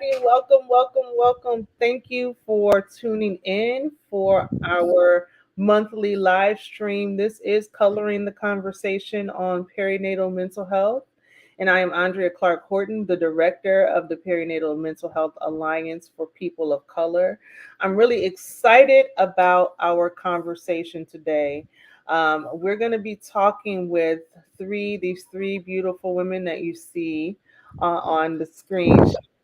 everybody. Welcome, welcome, welcome. Thank you for tuning in for our monthly live stream. This is Coloring the Conversation on Perinatal Mental Health. And I am Andrea Clark Horton, the director of the Perinatal Mental Health Alliance for People of Color. I'm really excited about our conversation today. We're going to be talking with these three beautiful women that you see on the screen,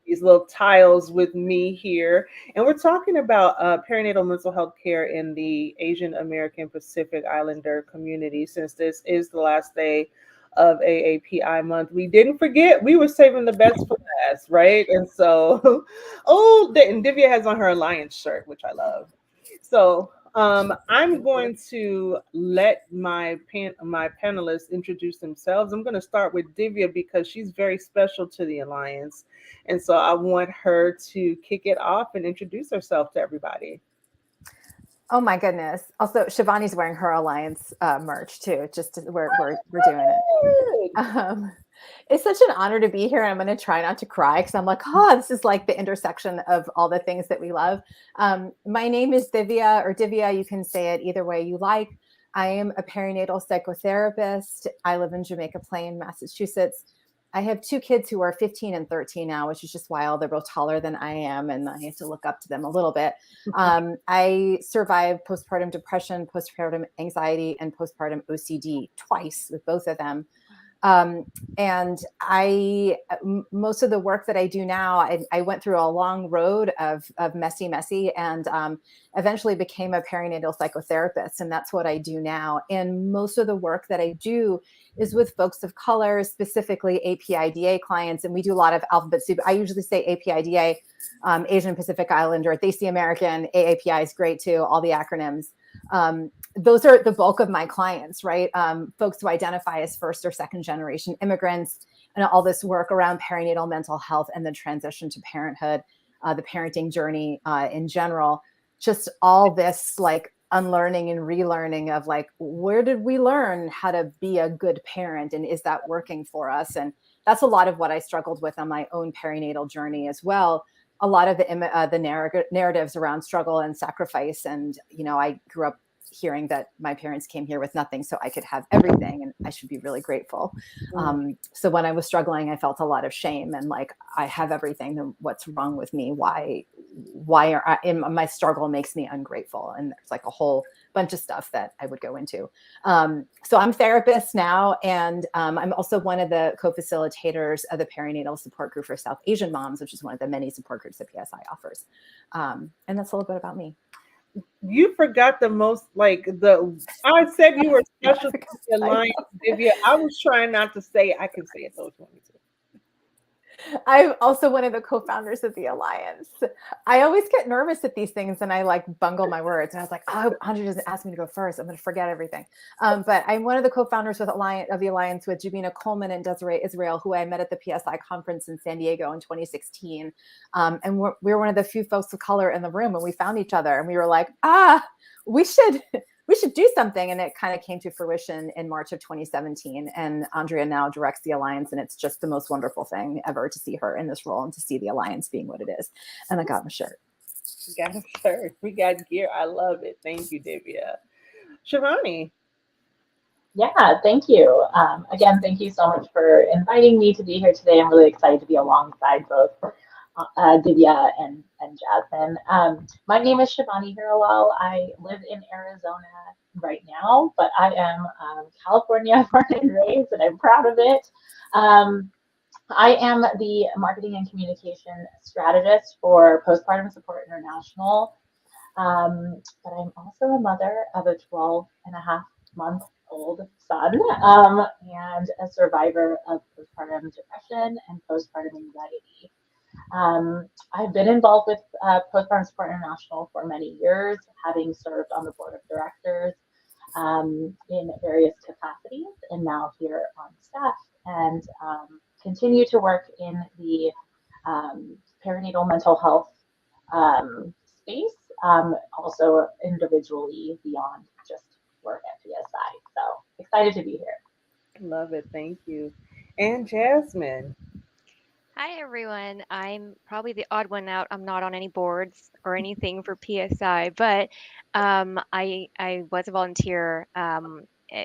these little tiles with me here. And we're talking about perinatal mental health care in the Asian American Pacific Islander community. Since this is the last day of AAPI month, we didn't forget, we were saving the best for last, right? And so, and Divya has on her Alliance shirt, which I love. So I'm going to let my panelists introduce themselves. I'm going to start with Divya because she's very special to the Alliance, and so I want her to kick it off and introduce herself to everybody. Oh my goodness! Also, Shivani's wearing her Alliance merch too. We're doing it. It's such an honor to be here. I'm going to try not to cry because I'm like, this is like the intersection of all the things that we love. My name is Divya, or Divya. You can say it either way you like. I am a perinatal psychotherapist. I live in Jamaica Plain, Massachusetts. I have two kids who are 15 and 13 now, which is just wild. They're both taller than I am, and I have to look up to them a little bit. I survived postpartum depression, postpartum anxiety, and postpartum OCD twice with both of them. And most of the work that I do now, I went through a long road of messy, and eventually became a perinatal psychotherapist. And that's what I do now. And most of the work that I do is with folks of color, specifically APIDA clients. And we do a lot of alphabet soup. I usually say APIDA, Asian Pacific Islander, Daisy American, AAPI is great too, all the acronyms. Those are the bulk of my clients, right? Folks who identify as first or second generation immigrants, and all this work around perinatal mental health and the transition to parenthood, the parenting journey in general. Just all this like unlearning and relearning of like, where did we learn how to be a good parent, and is that working for us? And that's a lot of what I struggled with on my own perinatal journey as well. A lot of the narratives around struggle and sacrifice. And, I grew up hearing that my parents came here with nothing so I could have everything, and I should be really grateful. So when I was struggling, I felt a lot of shame and like, I have everything, then what's wrong with me? Why my struggle makes me ungrateful? And there's like a whole bunch of stuff that I would go into. So I'm a therapist now, and I'm also one of the co-facilitators of the perinatal support group for South Asian moms, which is one of the many support groups that PSI offers. And that's a little bit about me. You forgot the most, I said you were special to the Alliance, Divya. I was trying not to say it. I can say it though if you want me to. I'm also one of the co-founders of the Alliance. I always get nervous at these things and I like bungle my words. And I was like, Andrea doesn't ask me to go first. I'm going to forget everything. But I'm one of the co-founders of the Alliance with Jabina Coleman and Desiree Israel, who I met at the PSI conference in San Diego in 2016. And we're one of the few folks of color in the room, and we found each other and we were like, we should do something. And it kind of came to fruition in March of 2017. And Andrea now directs the Alliance. And it's just the most wonderful thing ever to see her in this role and to see the Alliance being what it is. And I got my shirt. We got a shirt. We got gear. I love it. Thank you, Divya. Shivani. Yeah, thank you. Again, thank you so much for inviting me to be here today. I'm really excited to be alongside both Divya and Jasmine. My name is Shivani Hirawal. I live in Arizona right now, but I am California born and raised, and I'm proud of it. I am the marketing and communication strategist for Postpartum Support International, but I'm also a mother of a 12-and-a-half-month-old son, and a survivor of postpartum depression and postpartum anxiety. I've been involved with Postpartum Support International for many years, having served on the board of directors in various capacities, and now here on staff, and continue to work in the perinatal mental health space, also individually beyond just work at PSI. So excited to be here. Love it. Thank you. And Jasmine. Hi everyone. I'm probably the odd one out. I'm not on any boards or anything for PSI, but I was a volunteer.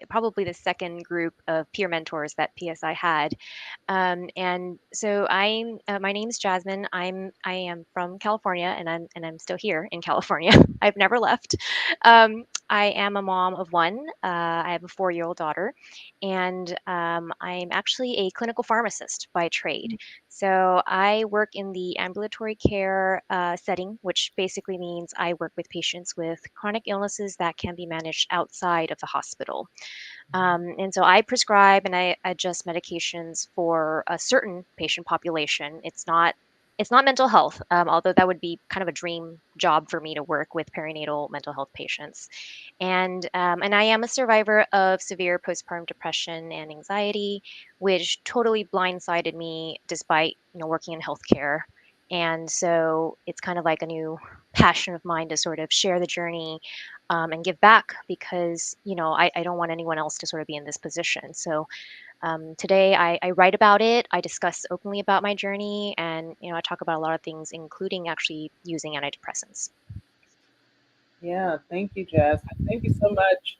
Probably the second group of peer mentors that PSI had. And so my name's Jasmine. I am from California, and I'm still here in California. I've never left. I am a mom of one. I have a 4-year-old daughter, and I'm actually a clinical pharmacist by trade. So I work in the ambulatory care setting, which basically means I work with patients with chronic illnesses that can be managed outside of the hospital. And so I prescribe and I adjust medications for a certain patient population. It's not mental health, although that would be kind of a dream job for me to work with perinatal mental health patients. And I am a survivor of severe postpartum depression and anxiety, which totally blindsided me despite working in healthcare. And so it's kind of like a new passion of mine to sort of share the journey and give back because I don't want anyone else to sort of be in this position. So today I write about it. I discuss openly about my journey, and I talk about a lot of things, including actually using antidepressants. Yeah, thank you, Jazz. Thank you so much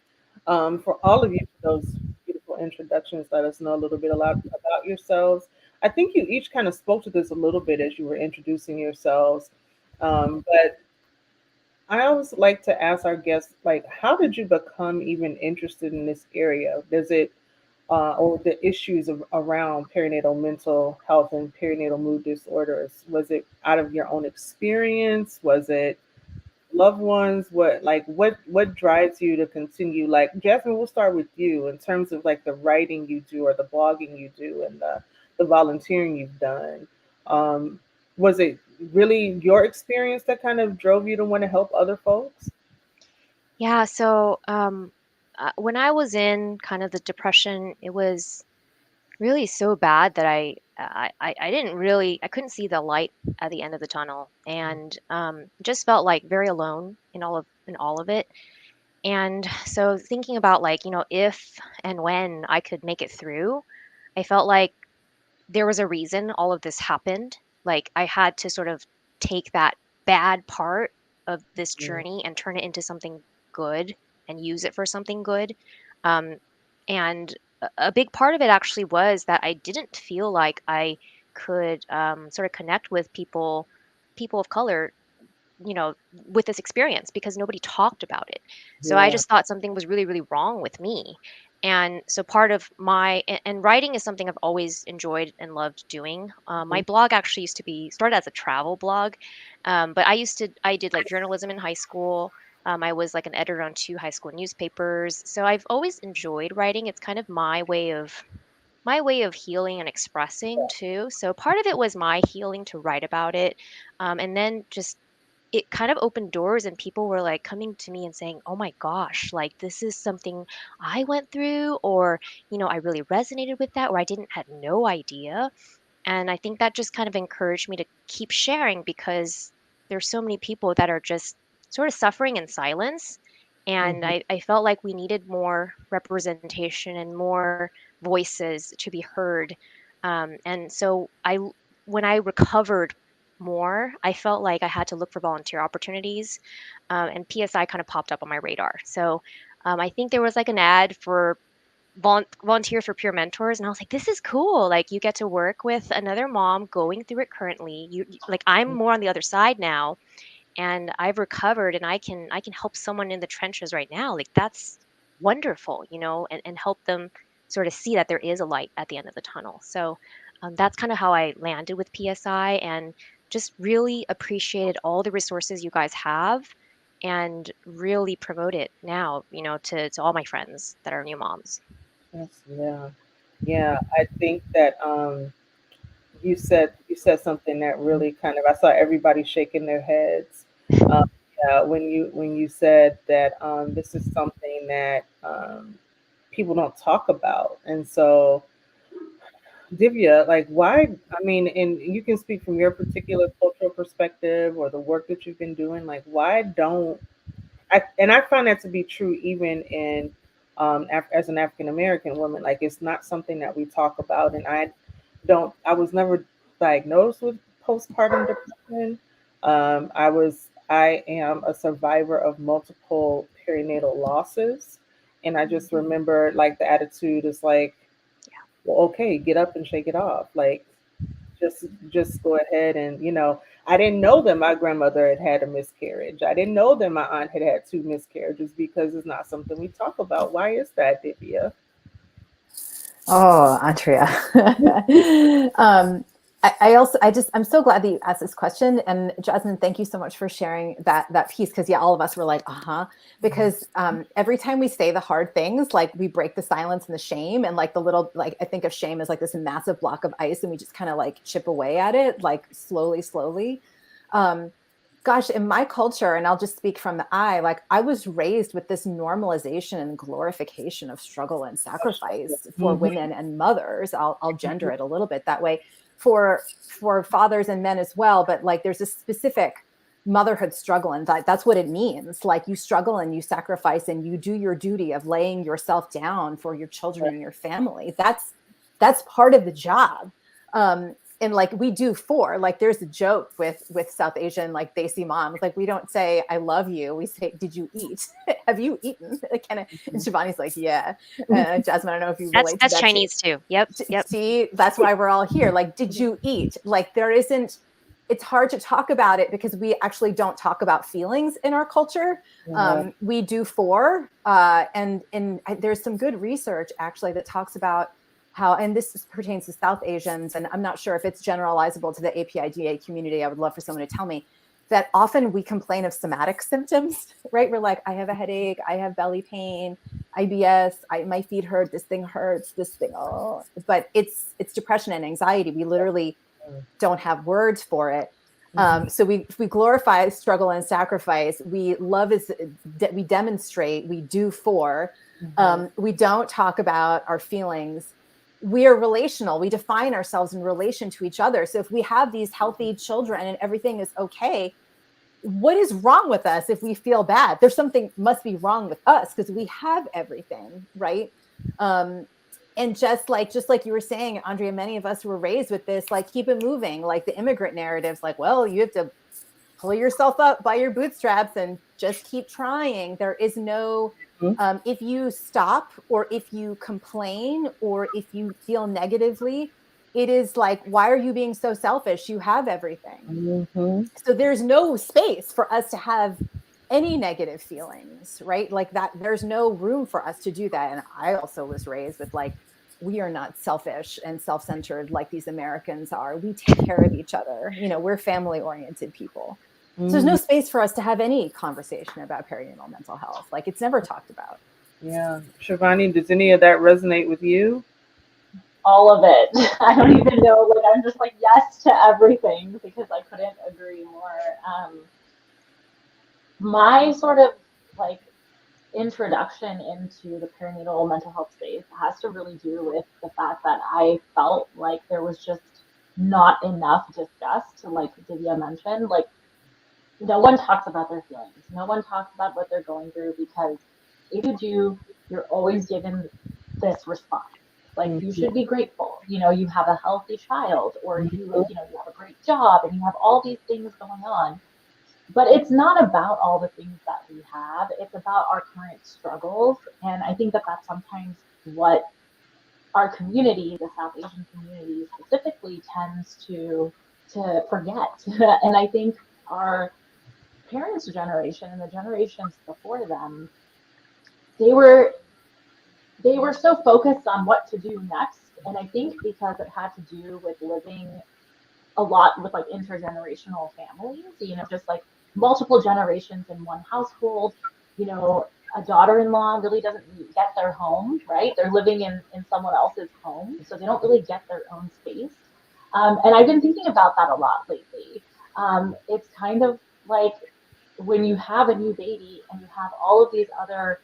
for all of you for those beautiful introductions. Let us know a little bit about yourselves. I think you each kind of spoke to this a little bit as you were introducing yourselves. But I always like to ask our guests, like, how did you become even interested in this area? Does it, or the issues around perinatal mental health and perinatal mood disorders? Was it out of your own experience? Was it loved ones? What drives you to continue? Like, Jasmine, we'll start with you in terms of like the writing you do or the blogging you do and the volunteering you've done. um, was it really your experience that kind of drove you to want to help other folks? Yeah, so when I was in kind of the depression, it was really so bad that I didn't really I couldn't see the light at the end of the tunnel, and just felt like very alone in all of it. And so thinking about, like, if and when I could make it through, I felt like there was a reason all of this happened. Like, I had to sort of take that bad part of this Mm, journey and turn it into something good and use it for something good. Um, and a big part of it actually was that I didn't feel like I could sort of connect with people of color, with this experience because nobody talked about it. So I yeah. just thought something was really, really wrong with me. And so part of and writing is something I've always enjoyed and loved doing. My Mhm. blog actually used to be started as a travel blog, but I did like journalism in high school. I was like an editor on 2 high school newspapers. So I've always enjoyed writing. It's kind of my way of healing and expressing too. So part of it was my healing to write about it. And then just it kind of opened doors, and people were like coming to me and saying, "Oh my gosh, like this is something I went through," or, "I really resonated with that," or "I didn't had no idea." And I think that just kind of encouraged me to keep sharing because there's so many people that are just sort of suffering in silence. And Mhm. I felt like we needed more representation and more voices to be heard. And so when I recovered more, I felt like I had to look for volunteer opportunities. And PSI kind of popped up on my radar. So I think there was like an ad for volunteer for peer mentors, and I was like, this is cool. Like, you get to work with another mom going through it currently. Like, I'm more on the other side now, and I've recovered, and I can help someone in the trenches right now. Like, that's wonderful, and help them sort of see that there is a light at the end of the tunnel. So that's kind of how I landed with PSI, and just really appreciated all the resources you guys have, and really promote it now, to all my friends that are new moms. Yes, yeah, yeah. I think that you said something that really kind of, I saw everybody shaking their heads. Um, yeah, when you said that this is something that people don't talk about, and so Divya, like, why? I mean, and you can speak from your particular cultural perspective or the work that you've been doing. Like, why don't and I find that to be true even in as an African American woman. Like, it's not something that we talk about, and I was never diagnosed with postpartum depression. I am a survivor of multiple perinatal losses, and I just remember like the attitude is like, well, okay, get up and shake it off. Like just just go ahead and I didn't know that my grandmother had had a miscarriage. I didn't know that my aunt had had two miscarriages because it's not something we talk about. Why is that, Divya? Oh, Andrea. I also, I'm so glad that you asked this question. And Jasmine, thank you so much for sharing that piece. Cause yeah, all of us were like, because every time we say the hard things, like we break the silence and the shame and like the little, like, I think of shame as like this massive block of ice and we just kind of like chip away at it, like slowly. Um, Gosh, in my culture, and I'll just speak from the like I was raised with this normalization and glorification of struggle and sacrifice for Mhm. women and mothers. I'll gender it a little bit that way for fathers and men as well. But like there's a specific motherhood struggle, and that's what it means. Like you struggle and you sacrifice and you do your duty of laying yourself down for your children and your family. That's part of the job. And like we do for like there's a joke with South Asian like Desi moms, like we don't say I love you, we say did you eat? Have you eaten? Like, and Shivani's like yeah. Jasmine, I don't know if you relate to That's that too. Chinese too. Yep. Yep. See, that's why we're all here. Like, did you eat? Like, there isn't, it's hard to talk about it because we actually don't talk about feelings in our culture. Yeah. We do and there's some good research actually that talks about how, and this pertains to South Asians, and I'm not sure if it's generalizable to the API community. I would love for someone to tell me that often we complain of somatic symptoms, right? We're like, I have a headache, I have belly pain, IBS, my feet hurt, this thing hurts, this thing, oh, but it's depression and anxiety. We literally don't have words for it. So we glorify struggle and sacrifice. We love is we demonstrate, we do for. We don't talk about our feelings. We are relational. We define ourselves in relation to each other. So if we have these healthy children and everything is okay, what is wrong with us if we feel bad? There's something must be wrong with us because we have everything, right? And just like you were saying, Andrea, many of us were raised with this, like keep it moving, like the immigrant narratives, like, well, you have to pull yourself up by your bootstraps and just keep trying. There is no if you stop or if you complain or if you feel negatively, it is like, why are you being so selfish? You have everything. Mhm. So there's no space for us to have any negative feelings, right? Like that, there's no room for us to do that. And I also was raised with like, we are not selfish and self-centered like these Americans are. We take care of each other. You know, we're family-oriented people. So there's no Mhm. space for us to have any conversation about perinatal mental health. Like it's never talked about. Yeah. Shivani, does any of that resonate with you? All of it. I don't even know. Like I'm just like yes to everything because I couldn't agree more. My sort of like introduction into the perinatal mental health space has to really do with the fact that I felt like there was just not enough discussed, like Divya mentioned. Like no one talks about their feelings. No one talks about what they're going through because if you do, you're always given this response. Like you Mhm. should be grateful. You know, you have a healthy child, or Mhm. you have a great job, and you have all these things going on. But it's not about all the things that we have. It's about our current struggles, and I think that that's sometimes what our community, the South Asian community specifically, tends to forget. And I think our parents' generation and the generations before them, they were they were so focused on what to do next. And I think because it had to do with living a lot with like intergenerational families, you know, just like multiple generations in one household, you know, a daughter-in-law really doesn't get their home, right? They're living in someone else's home, so they don't really get their own space. And I've been thinking about that a lot lately. It's kind of like when you have a new baby and you have all of these other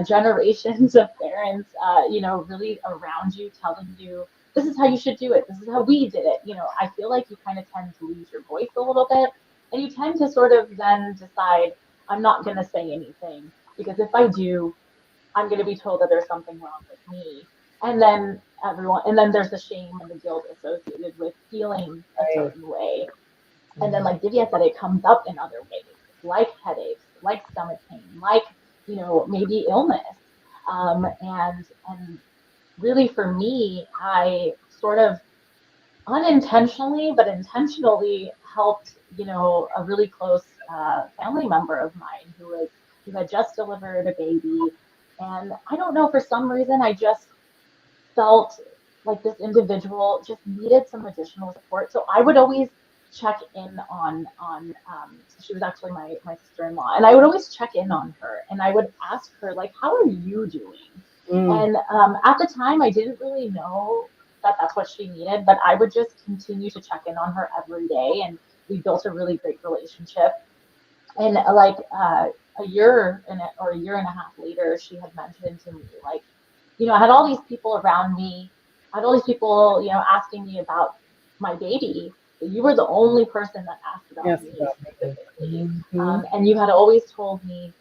generations of parents, you know, really around you telling you, this is how you should do it. This is how we did it. You know, I feel like you kind of tend to lose your voice a little bit. And you tend to sort of then decide, I'm not going to say anything because if I do, I'm going to be told that there's something wrong with me. And then and then there's the shame and the guilt associated with feeling a Right. certain way. And then, Mhm. like Divya said, it comes up in other ways, like headaches, like stomach pain, like, maybe illness. And really for me, I sort of unintentionally but intentionally helped, a really close family member of mine who had just delivered a baby. And I don't know, for some reason, I just felt like this individual just needed some additional support. So I would always check in on she was actually my sister-in-law, and I would always check in on her, and I would ask her, like, how are you doing? Mm. And at the time I didn't really know that that's what she needed, but I would just continue to check in on her every day, and we built a really great relationship. And like a year or a year and a half later, she had mentioned to me, like, I had all these people around me. I had all these people, asking me about my baby. But you were the only person that asked about Yes, me about me. specifically. Hmm. And you had always told me,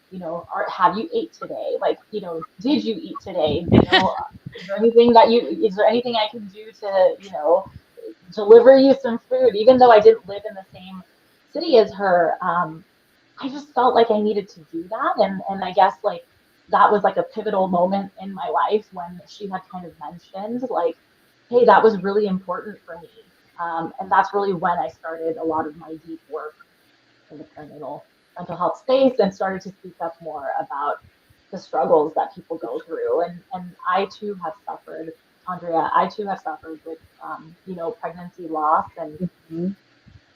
have you ate today? Like, did you eat today? Is there anything I can do to, deliver you some food, even though I didn't live in the same city as her. I just felt like I needed to do that. And I guess, like, that was like a pivotal moment in my life when she had kind of mentioned, like, hey, that was really important for me. And that's really when I started a lot of my deep work in the perinatal mental health space and started to speak up more about the struggles that people go through. And I too have suffered, Andrea, I too have suffered with, pregnancy loss. And Hmm.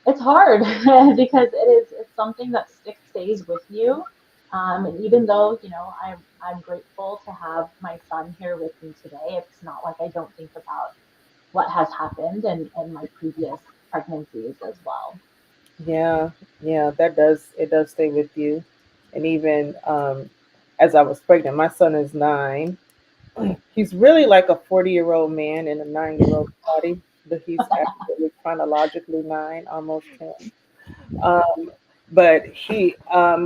it's hard because it's something that stays with you. And even though, I'm grateful to have my son here with me today, it's not like I don't think about what has happened and my previous pregnancies as well. Yeah, yeah, that does it does stay with you. And even as I was pregnant, my son is 9. He's really like a 40-year-old man in a 9-year-old body, but he's actually chronologically 9, almost 10. Um, but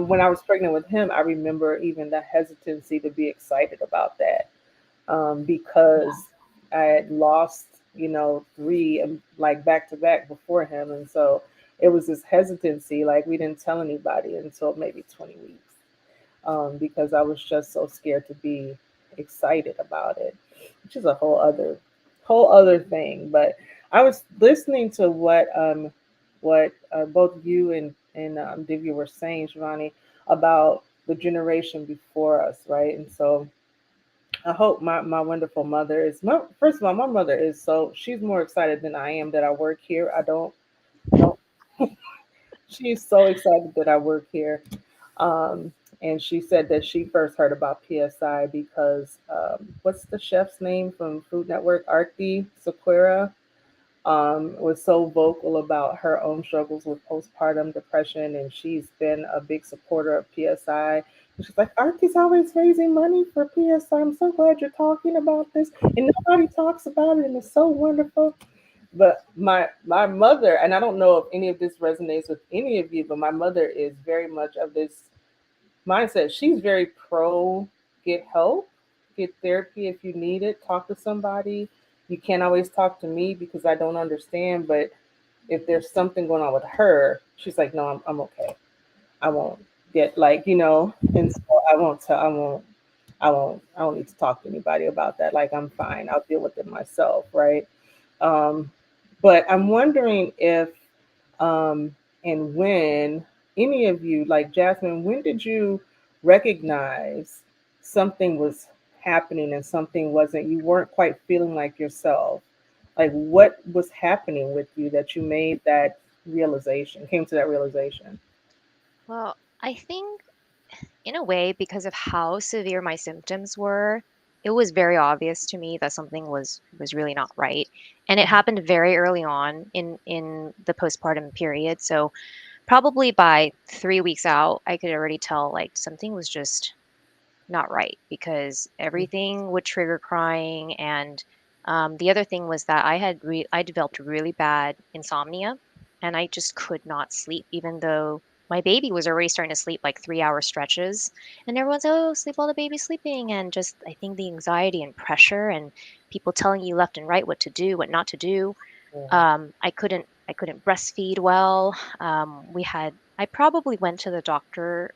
when I was pregnant with him, I remember even the hesitancy to be excited about that, Yeah. because I had lost, three, like back to back before him, and so it was this hesitancy. Like, we didn't tell anybody until maybe 20 weeks, because I was just so scared to be excited about it, which is a whole other thing. But I was listening to what both you and Divya were saying, Shivani, about the generation before us, right? And so I hope my wonderful mother is first of all, my mother is so she's more excited than I am that I work here. I don't she's so excited that I work here. Um, and she said that she first heard about PSI because what's the chef's name from Food Network? Arti Sequeira was so vocal about her own struggles with postpartum depression, and she's been a big supporter of PSI. And she's like, Artie's always raising money for PSI. I'm so glad you're talking about this, and nobody talks about it, and it's so wonderful. But my mother, and I don't know if any of this resonates with any of you, but my mother is very much of this mindset. She's very pro get help, get therapy if you need it, talk to somebody. You can't always talk to me because I don't understand, but if there's something going on with her, she's like, no, I'm okay. I won't get like, and so I won't need to talk to anybody about that. Like, I'm fine. I'll deal with it myself, right? Um, but I'm wondering if and when any of you, like Jasmine, when did you recognize something was happening and something wasn't, you weren't quite feeling like yourself? Like, what was happening with you that you made that realization, came to that realization? Well, I think in a way, because of how severe my symptoms were, it was very obvious to me that something was really not right. And it happened very early on in the postpartum period. So probably by 3 weeks out, I could already tell like something was just not right because everything would trigger crying. And the other thing was that I developed really bad insomnia, and I just could not sleep, even though my baby was already starting to sleep like 3 hour stretches, and everyone's, oh, sleep while the baby's sleeping. And just, I think the anxiety and pressure and people telling you left and right what to do, what not to do. I couldn't breastfeed well. I probably went to the doctor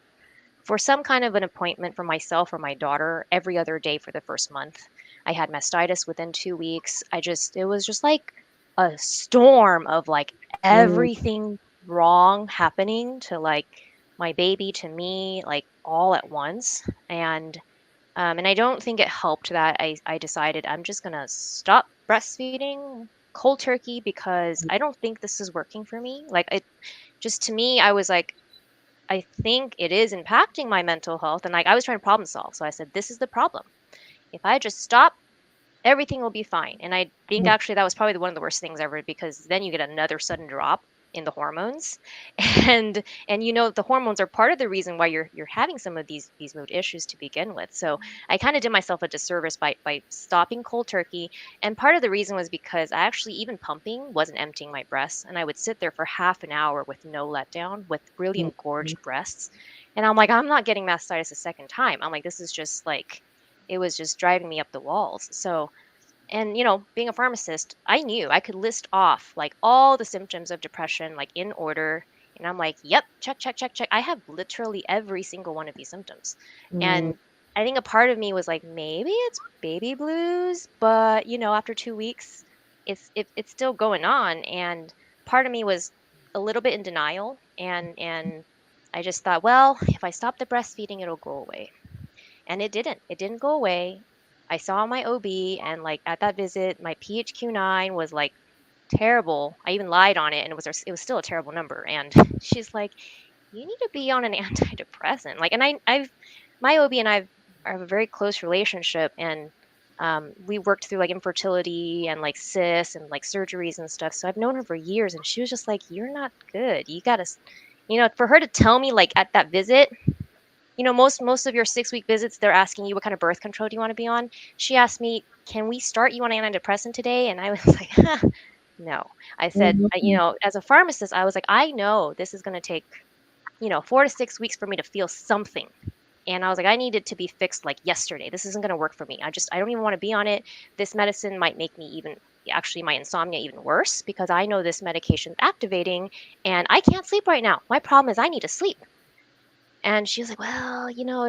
for some kind of an appointment for myself or my daughter every other day for the first month. I had mastitis within 2 weeks. It was just like a storm of like Mm, everything wrong happening to like my baby, to me, like all at once. And I don't think it helped that I decided I'm just gonna stop breastfeeding cold turkey because I don't think this is working for me. Like it just, to me, I was like, I think it is impacting my mental health. And like I was trying to problem solve. So I said, this is the problem. If I just stop, everything will be fine. And I think mm, actually that was probably one of the worst things ever, because then you get another sudden drop in the hormones. And the hormones are part of the reason why you're having some of these mood issues to begin with. So I kind of did myself a disservice by stopping cold turkey. And part of the reason was because I actually, even pumping, wasn't emptying my breasts, and I would sit there for half an hour with no letdown, with really mm, mm, engorged breasts. And I'm like, I'm not getting mastitis a second time. I'm like, this is just like, it was just driving me up the walls. So, and being a pharmacist, I knew I could list off like all the symptoms of depression, like in order. And I'm like, yep, check, check, check, check. I have literally every single one of these symptoms. mm, And I think a part of me was like, maybe it's baby blues, but after 2 weeks, it's still going on. And part of me was a little bit in denial. And I just thought, well, if I stop the breastfeeding, it'll go away. And it didn't. It didn't go away. I saw my OB, and like at that visit, my PHQ-9 was like terrible. I even lied on it, and it was still a terrible number. And she's like, "You need to be on an antidepressant." Like, and I've my OB and I have a very close relationship, and we worked through like infertility and like cysts and like surgeries and stuff. So I've known her for years, and she was just like, "You're not good. You gotta." For her to tell me like at that visit, most of your 6 week visits, they're asking you what kind of birth control do you want to be on. She asked me, "Can we start you on antidepressant today?" And I was like, no. I said, mm, as a pharmacist, I was like, I know this is going to take 4 to 6 weeks for me to feel something. And I was like, I need it to be fixed like yesterday. This isn't going to work for me. I don't even want to be on it. This medicine might make me even, actually, my insomnia even worse, because I know this medication's activating and I can't sleep right now. My problem is I need to sleep. And she was like, "Well, if you know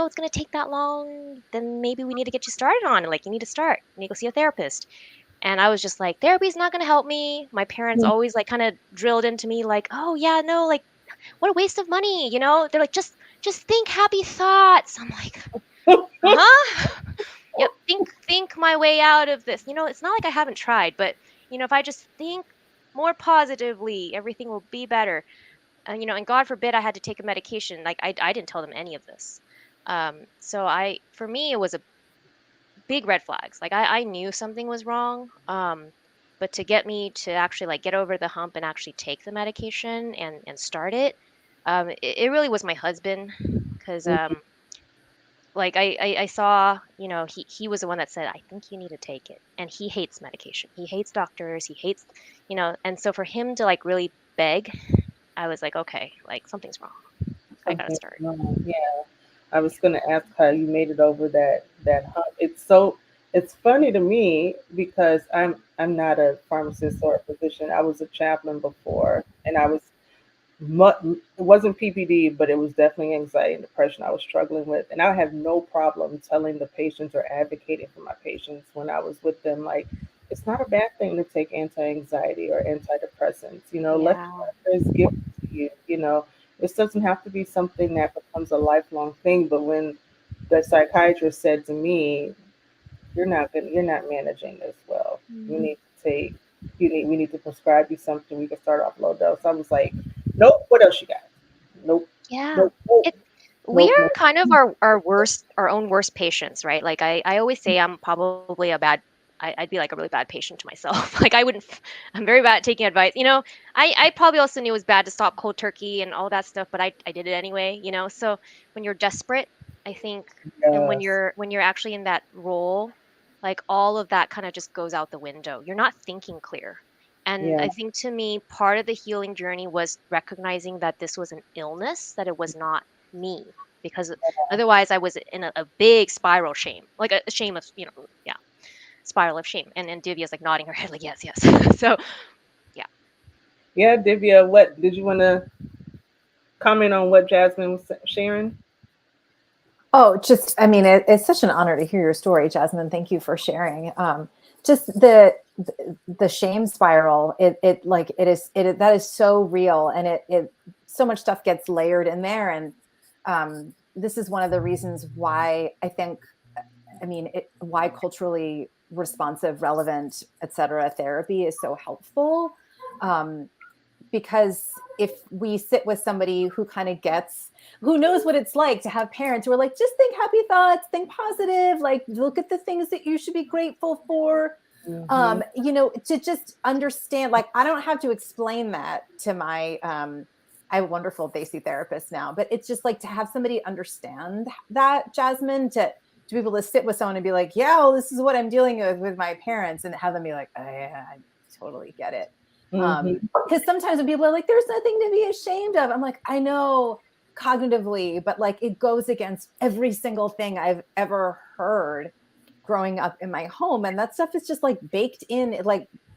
it's gonna take that long, then maybe we need to get you started on it. Like, you need to start. You need to go see a therapist." And I was just like, "Therapy's not gonna help me." My parents mm. always like kind of drilled into me like, "Oh yeah, no, like what a waste of money." They're like, "Just think happy thoughts." I'm like, "Uh-huh." Yep, think my way out of this. It's not like I haven't tried, but if I just think more positively, everything will be better. And God forbid I had to take a medication. Like I didn't tell them any of this. So for me, it was a big red flags. Like I knew something was wrong. But to get me to actually like get over the hump and actually take the medication and start it, it really was my husband, because like I saw, he was the one that said, I think you need to take it. And he hates medication. He hates doctors. He hates, and so for him to like really beg, I was like, okay, like something's wrong. I gotta Something start. wrong. Yeah. I was going to ask how you made it over that hump. It's funny to me because I'm not a pharmacist or a physician. I was a chaplain before, and it wasn't PPD, but it was definitely anxiety and depression I was struggling with. And I have no problem telling the patients or advocating for my patients when I was with them, like, it's not a bad thing to take anti anxiety or antidepressants. Let Yeah. your doctors give it to you. This doesn't have to be something that becomes a lifelong thing. But when the psychiatrist said to me, you're not managing this well. You Mhm. need to take we need to prescribe you something. We can start off low dose. I was like, nope, what else you got? Nope, Yeah. nope, nope, It We nope, are nope. kind of our own worst patients, right? Like I always say I'm probably I'd be like a really bad patient to myself. Like I wouldn't, I'm very bad at taking advice. I probably also knew it was bad to stop cold turkey and all that stuff, but I did it anyway. So when you're desperate, I think, and when Yes. you're actually in that role, like all of that kind of just goes out the window. You're not thinking clear. And Yeah. I think to me, part of the healing journey was recognizing that this was an illness, that it was not me. Because otherwise, I was in a big spiral shame, like a shame of, yeah, spiral of shame. And Divya's like nodding her head, like, yes, yes. So, yeah. Yeah, Divya, what did you want to comment on what Jasmine was sharing? Oh, just, I mean, it's such an honor to hear your story, Jasmine. Thank you for sharing. Just the shame spiral, that is so real, and so much stuff gets layered in there. And this is one of the reasons why I think, I mean, why culturally responsive, relevant, et cetera, therapy is so helpful. Um, because if we sit with somebody who kind of who knows what it's like to have parents who are like, just think happy thoughts, think positive, like look at the things that you should be grateful for. Mm-hmm. To just understand, like, I don't have to explain that to my, I have a wonderful basic therapist now, but it's just like to have somebody understand that, Jasmine, to be able to sit with someone and be like, yeah, well, this is what I'm dealing with my parents, and have them be like, oh, yeah, I totally get it. Mm-hmm. Because sometimes when people are like, there's nothing to be ashamed of, I'm like, I know cognitively, but like it goes against every single thing I've ever heard growing up in my home. And that stuff is just like baked in, it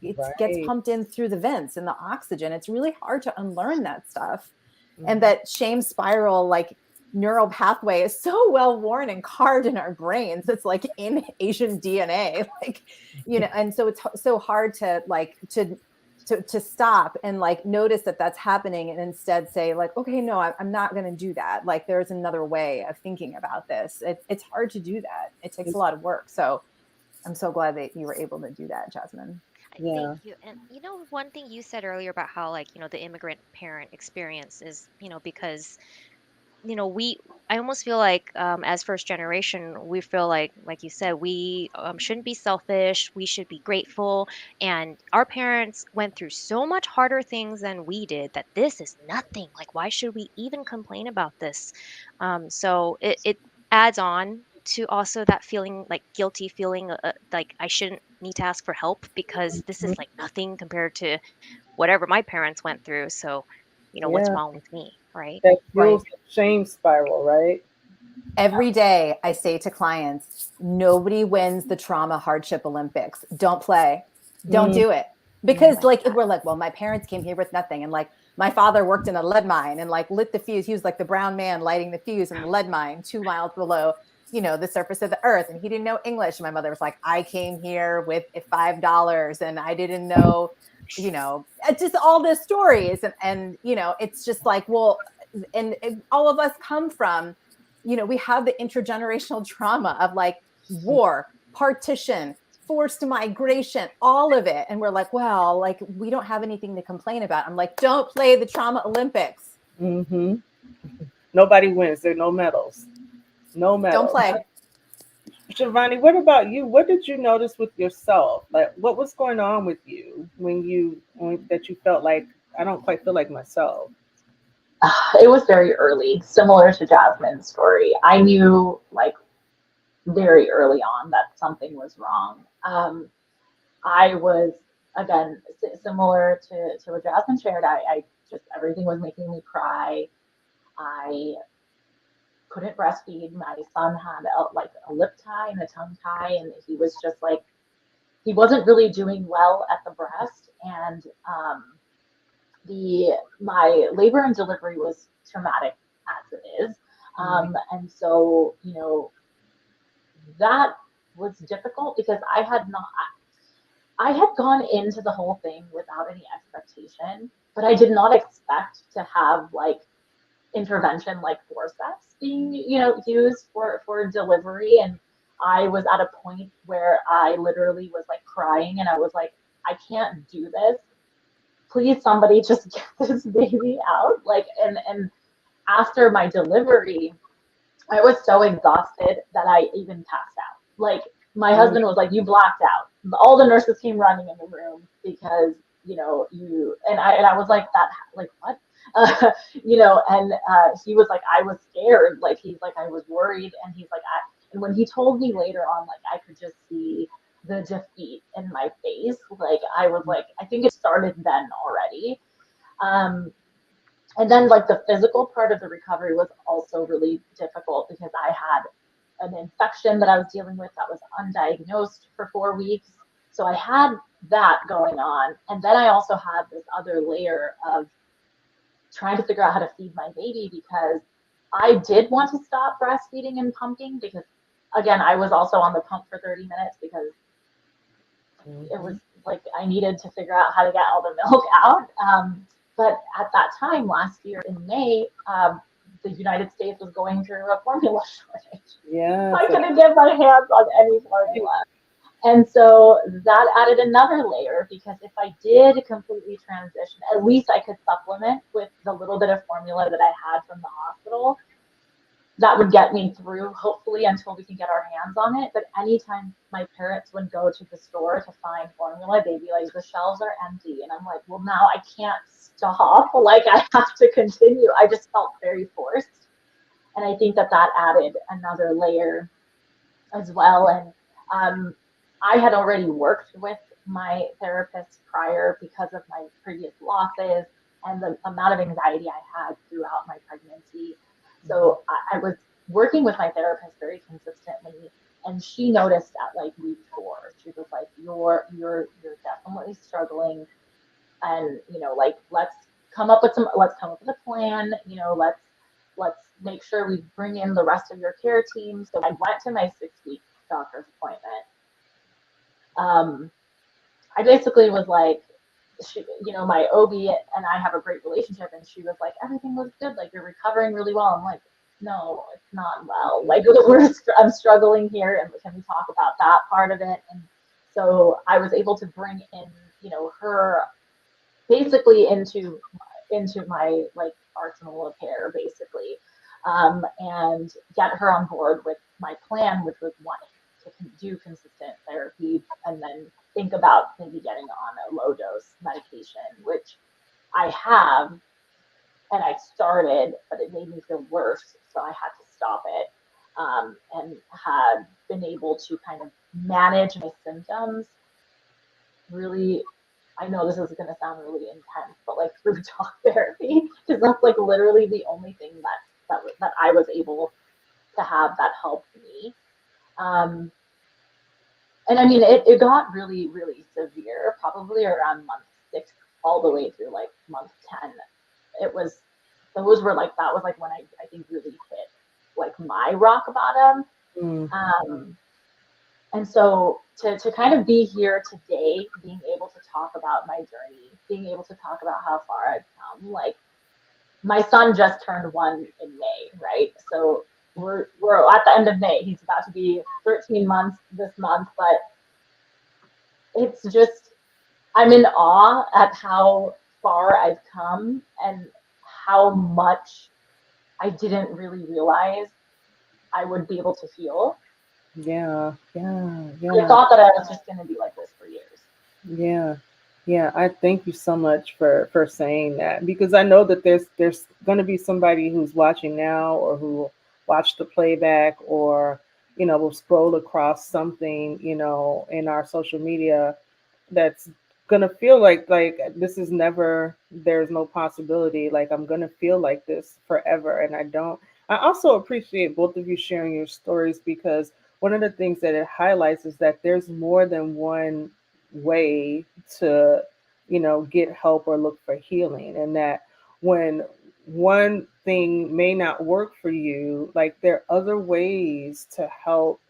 gets Right. pumped in through the vents and the oxygen. It's really hard to unlearn that stuff. And Mm-hmm. that shame spiral, like, neural pathway is so well worn and carved in our brains. It's like in Asian DNA, like, and so it's so hard to to stop and like notice that that's happening, and instead say like, okay, no, I'm not going to do that. Like, there's another way of thinking about this. It's hard to do that. It takes a lot of work. So I'm so glad that you were able to do that, Jasmine. I thank Yeah. you. And one thing you said earlier about how, like, the immigrant parent experience is, because we I almost feel like, as first generation, we feel like you said, we shouldn't be selfish, we should be grateful. And our parents went through so much harder things than we did, that this is nothing. Like, why should we even complain about this? So it adds on to also that feeling, like guilty feeling, like I shouldn't need to ask for help, because this is Mhm. like nothing compared to whatever my parents went through. So, what's Yeah. wrong with me, right? That Right. fuels the shame spiral, right? Every day I say to clients, nobody wins the trauma hardship Olympics. Don't play. Don't Mm-hmm. do it. I Because like like, if that. we're like, well, my parents came here with nothing, and like my father worked in a lead mine and like lit the fuse. He was like the brown man lighting the fuse in the lead mine 2 miles below, the surface of the earth. And he didn't know English. And my mother was like, I came here with $5 and I didn't know, just all the stories. And it's just like, well, and all of us come from, we have the intergenerational trauma of like war, partition, forced migration, all of it. And we're like, well, like, we don't have anything to complain about. I'm like, don't play the trauma Olympics. Mm-hmm. Nobody wins. There are no medals. No Don't medals. play. Shivani, what about you? What did you notice with yourself? Like, what was going on with you that you felt like I don't quite feel like myself? It was very early, similar to Jasmine's story. I knew like very early on that something was wrong. I was, again, similar to what Jasmine shared. I just, everything was making me cry. I couldn't breastfeed. My son had a lip tie and a tongue tie, and he was just like, he wasn't really doing well at the breast. And the my labor and delivery was traumatic as it is. And so, that was difficult because I had gone into the whole thing without any expectation, but I did not expect to have like intervention like forceps being, used for delivery. And I was at a point where I literally was like crying, and I was like, I can't do this. Please, somebody just get this baby out. Like, and after my delivery, I was so exhausted that I even passed out. Like, my Mm-hmm. husband was like, "You blacked out." All the nurses came running in the room because and I was like, "That, like, what?" And he was like, "I was scared." Like, he's like, "I was worried," and he's like, and when he told me later on, like, I could just see the defeat in my face. Like I was like, I think it started then already. Um, and then like the physical part of the recovery was also really difficult because I had an infection that I was dealing with that was undiagnosed for 4 weeks. So I had that going on. And then I also had this other layer of trying to figure out how to feed my baby because I did want to stop breastfeeding and pumping because, again, I was also on the pump for 30 minutes because it was Mhm. like I needed to figure out how to get all the milk out. But at that time last year in May, the United States was going through a formula shortage. Yes. I couldn't get my hands on any formula. And so that added another layer because if I did completely transition, at least I could supplement with the little bit of formula that I had from the hospital. That would get me through, hopefully, until we can get our hands on it. But anytime my parents would go to the store to find formula, they'd be like, the shelves are empty. And I'm like, well, now I can't stop. Like, I have to continue. I just felt very forced. And I think that that added another layer as well. And I had already worked with my therapist prior because of my previous losses and the amount of anxiety I had throughout my pregnancy. So I was working with my therapist very consistently, and she noticed at like week 4, she was like, "You're definitely struggling, and like let's come up with a plan. Let's make sure we bring in the rest of your care team." So I went to my 6 week doctor's appointment. um, I basically was like, my OB and I have a great relationship, and she was like, everything looks good, like you're recovering really well. I'm like, no, it's not well. Like I'm struggling here, and can we talk about that part of it? And so I was able to bring in, her basically into my like arsenal of care basically, and get her on board with my plan, which was one to do consistent therapy and then think about maybe getting on a low dose medication, which I have and I started, but it made me feel worse, so I had to stop it, and had been able to kind of manage my symptoms really. I know this is going to sound really intense, but like through talk therapy, because that's like literally the only thing that I was able to have that helped me. Um, and I mean, it got really, really severe, probably around month 6, all the way through like month 10. It was, those were like, that was like when I think really hit like my rock bottom. Mm. Um, And so to kind of be here today, being able to talk about my journey, being able to talk about how far I've come, like my son just turned 1 in May, right? So we're at the end of May. He's about to be 13 months this month, but it's just I'm in awe at how far I've come and how much I didn't really realize I would be able to heal. Yeah, yeah, I yeah. thought that I was just going to be like this for years. Yeah. Yeah, I thank you so much for saying that because I know that there's going to be somebody who's watching now or who watched the playback or will scroll across something, in our social media that's going to feel like this is never there's no possibility like I'm going to feel like this forever and I don't. I also appreciate both of you sharing your stories because one of the things that it highlights is that there's more than one way to get help or look for healing and that when one thing may not work for you like there are other ways to help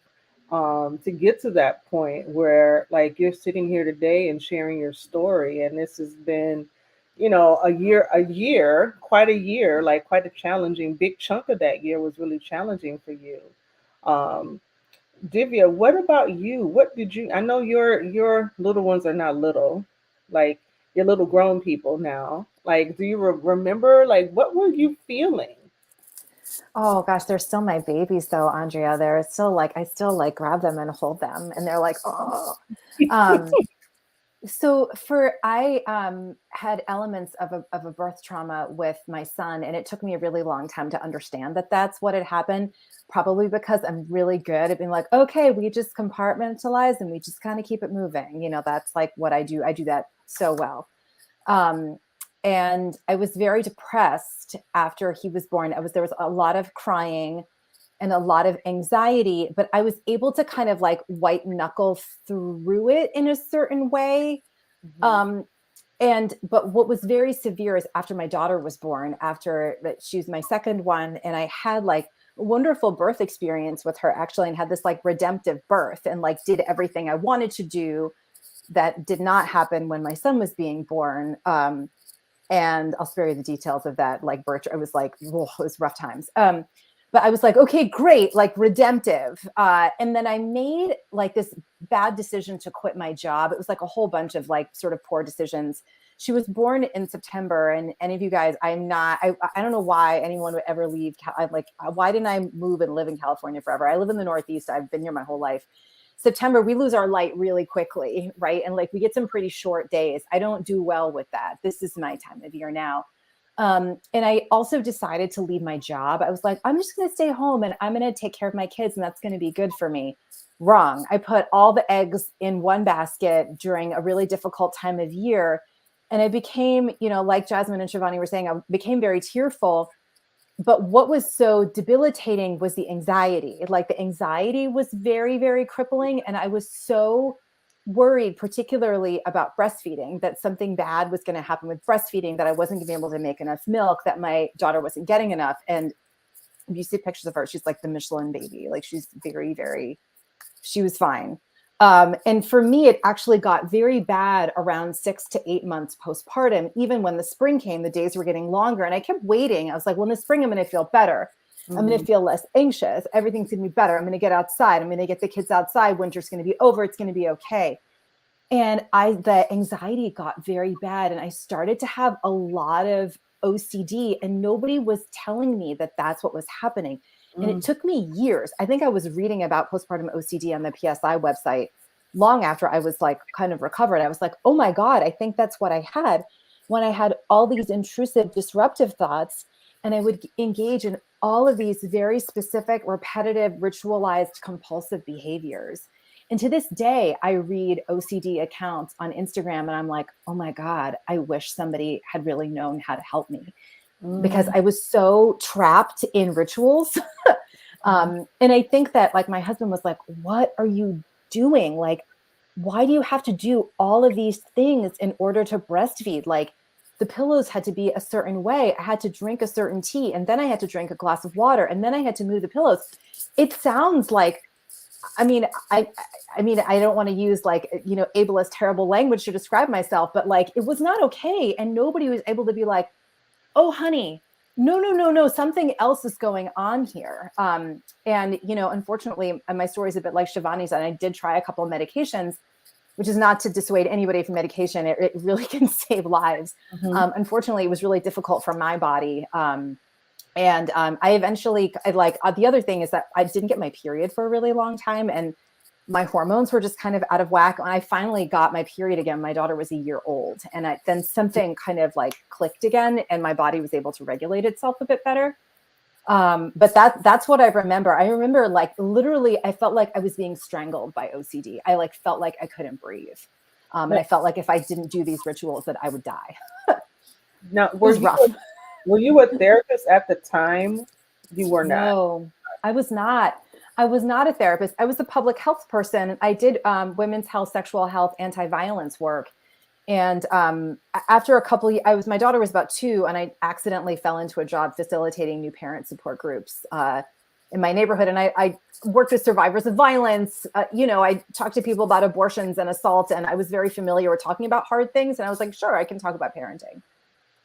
to get to that point where like you're sitting here today and sharing your story and this has been a year quite a year like quite a challenging big chunk of that year was really challenging for you. um Divya, what about you? What did you? I know your little ones are not little, like you're little grown people now. Like, do you remember? Like, what were you feeling? Oh gosh, they're still my babies though, Andrea. They're still like I still like grab them and hold them and they're like, oh. Um So I had elements of a birth trauma with my son, and it took me a really long time to understand that that's what had happened. Probably because I'm really good at being like, okay, we just compartmentalize and we just kind of keep it moving. That's like what I do. I do that so well. Um, and I was very depressed after he was born. There was a lot of crying and a lot of anxiety, but I was able to kind of like white knuckle through it in a certain way. Um, but what was very severe is after my daughter was born, after she was my second one, and I had like a wonderful birth experience with her actually, and had this like redemptive birth and like did everything I wanted to do. That did not happen when my son was being born. And I'll spare you the details of that. Like birth, it was like, whoa, it was rough times. But I was like, okay, great, like redemptive. And then I made like this bad decision to quit my job. It was like a whole bunch of like sort of poor decisions. She was born in September, and any of you guys, I don't know why anyone would ever leave. I'm like, why didn't I move and live in California forever? I live in the Northeast. I've been here my whole life. September, we lose our light really quickly, right? And like we get some pretty short days. I don't do well with that. This is my time of year now. And I also decided to leave my job. I was like, I'm just going to stay home and I'm going to take care of my kids, and that's going to be good for me. Wrong. I put all the eggs in one basket during a really difficult time of year. And I became, like Jasmine and Shivani were saying, I became very tearful. But what was so debilitating was the anxiety. Like the anxiety was very, very crippling. And I was so worried, particularly about breastfeeding, that something bad was going to happen with breastfeeding, that I wasn't going to be able to make enough milk, that my daughter wasn't getting enough. And if you see pictures of her, she's like the Michelin baby. Like she's very, very, she was fine. And for me, it actually got very bad around 6 to 8 months postpartum. Even when the spring came, the days were getting longer. And I kept waiting. I was like, well, in the spring, I'm going to feel better. I'm going to feel less anxious. Everything's going to be better. I'm going to get outside. I'm going to get the kids outside. Winter's going to be over. It's going to be okay. And the anxiety got very bad. And I started to have a lot of OCD, and nobody was telling me that that's what was happening. And it took me years. I think I was reading about postpartum OCD on the PSI website long after I was like kind of recovered. I was like, oh my God, I think that's what I had, when I had all these intrusive, disruptive thoughts. And I would engage in all of these very specific, repetitive, ritualized, compulsive behaviors. And to this day, I read OCD accounts on Instagram and I'm like, oh my God, I wish somebody had really known how to help me, because I was so trapped in rituals. And I think that like my husband was like, what are you doing? Like, why do you have to do all of these things in order to breastfeed? Like the pillows had to be a certain way. I had to drink a certain tea, and then I had to drink a glass of water, and then I had to move the pillows. It sounds like, I mean, I don't want to use like, ableist, terrible language to describe myself, but like, it was not okay. And nobody was able to be like, oh, honey, no, something else is going on here. And, unfortunately, my story is a bit like Shivani's, and I did try a couple of medications, which is not to dissuade anybody from medication. It really can save lives. Unfortunately, it was really difficult for my body. I eventually, the other thing is that I didn't get my period for a really long time, and my hormones were just kind of out of whack. When I finally got my period again, my daughter was a year old, and then something kind of like clicked again, and my body was able to regulate itself a bit better. But that's what I remember. I remember like literally, I felt like I was being strangled by OCD. I like felt like I couldn't breathe. And I felt like if I didn't do these rituals that I would die. Now, It was rough. Were you a therapist at the time? You were not. No, I was not. I was not a therapist. I was a public health person. I did women's health, sexual health, anti-violence work. And after a couple of years, my daughter was about 2, and I accidentally fell into a job facilitating new parent support groups in my neighborhood. And I worked with survivors of violence. I talked to people about abortions and assault, and I was very familiar with talking about hard things. And I was like, sure, I can talk about parenting.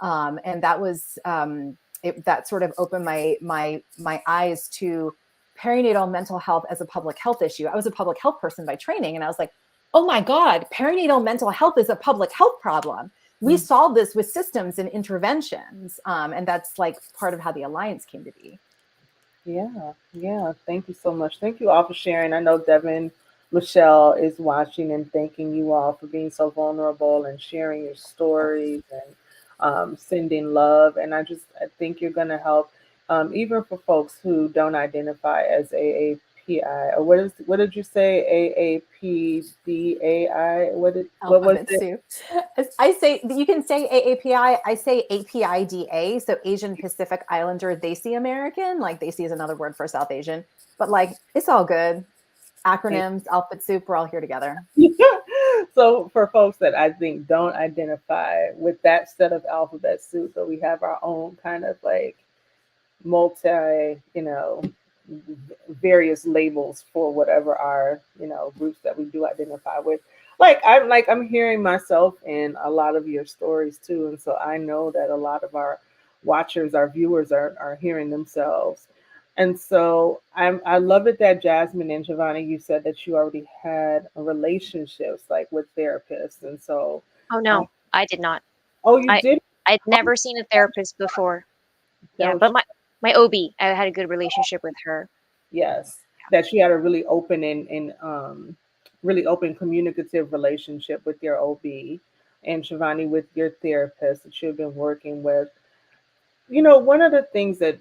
And that was that sort of opened my eyes to perinatal mental health as a public health issue. I was a public health person by training, and I was like, oh my God, perinatal mental health is a public health problem. We solve this with systems and interventions. And that's like part of how the Alliance came to be. Yeah. Thank you so much. Thank you all for sharing. I know Devin Michelle is watching and thanking you all for being so vulnerable and sharing your stories and sending love. And I think you're going to help, even for folks who don't identify as AAPI, or what did you say? AAPDAI? What was Alphabet it? soup. I say you can say AAPI. I say APIDA. So Asian Pacific Islander Desi American. Like Desi is another word for South Asian. But like it's all good. Acronyms, alphabet soup. We're all here together. So for folks that I think don't identify with that set of alphabet soup, but we have our own kind of like multi, various labels for whatever our, groups that we do identify with. I'm hearing myself in a lot of your stories too. And so I know that a lot of our watchers, our viewers are hearing themselves. And so I love it that Jasmine and Shivani, you said that you already had relationships like with therapists. And so, Oh uh, no, I did not. oh, you I did? I'd Oh, never seen a therapist before. that Yeah, was but my OB, I had a good relationship with her. Yes, that she had a really open and really open communicative relationship with your OB, and Shivani with your therapist that you've been working with. One of the things that